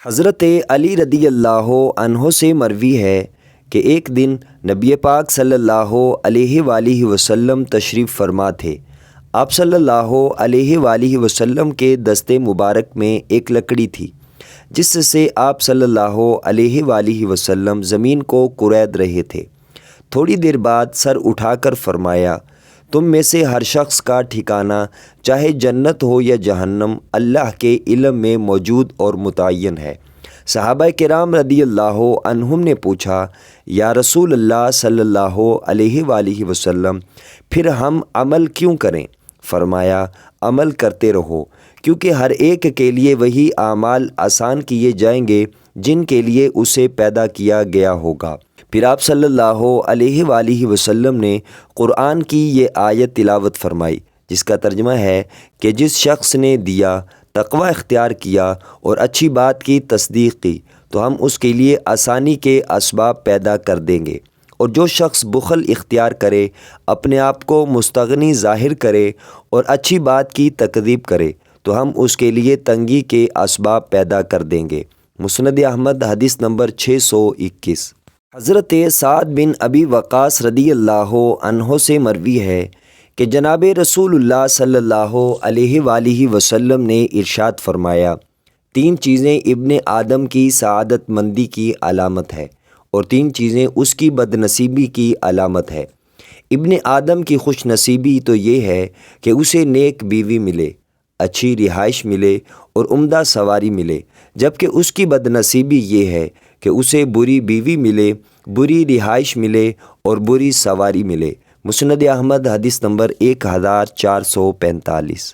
حضرت علی رضی اللہ عنہ سے مروی ہے کہ ایک دن نبی پاک صلی اللہ علیہ وآلہ وسلم تشریف فرما تھے۔ آپ صلی اللہ علیہ وآلہ وسلم کے دست مبارک میں ایک لکڑی تھی جس سے آپ صلی اللہ علیہ وآلہ وسلم زمین کو کورید رہے تھے۔ تھوڑی دیر بعد سر اٹھا کر فرمایا، تم میں سے ہر شخص کا ٹھکانہ چاہے جنت ہو یا جہنم اللہ کے علم میں موجود اور متعین ہے۔ صحابہ کرام رضی اللہ عنہم نے پوچھا، یا رسول اللہ صلی اللہ علیہ وآلہ وسلم، پھر ہم عمل کیوں کریں؟ فرمایا، عمل کرتے رہو، کیونکہ ہر ایک کے لیے وہی اعمال آسان کیے جائیں گے جن کے لیے اسے پیدا کیا گیا ہوگا۔ پھر آپ صلی اللہ علیہ وآلہ وسلم نے قرآن کی یہ آیت تلاوت فرمائی جس کا ترجمہ ہے کہ جس شخص نے دیا، تقوی اختیار کیا اور اچھی بات کی تصدیق کی تو ہم اس کے لیے آسانی کے اسباب پیدا کر دیں گے، اور جو شخص بخل اختیار کرے، اپنے آپ کو مستغنی ظاہر کرے اور اچھی بات کی تکذیب کرے تو ہم اس کے لیے تنگی کے اسباب پیدا کر دیں گے۔ مسند احمد حدیث نمبر 621۔ حضرت سعد بن ابی وقاص رضی اللہ عنہ سے مروی ہے کہ جناب رسول اللہ صلی اللہ علیہ وآلہ وسلم نے ارشاد فرمایا، تین چیزیں ابن آدم کی سعادت مندی کی علامت ہے اور تین چیزیں اس کی بد نصیبی کی علامت ہے۔ ابن آدم کی خوش نصیبی تو یہ ہے کہ اسے نیک بیوی ملے، اچھی رہائش ملے اور عمدہ سواری ملے، جبکہ اس کی بد نصیبی یہ ہے کہ اسے بری بیوی ملے، بری رہائش ملے اور بری سواری ملے۔ مسند احمد حدیث نمبر 1445۔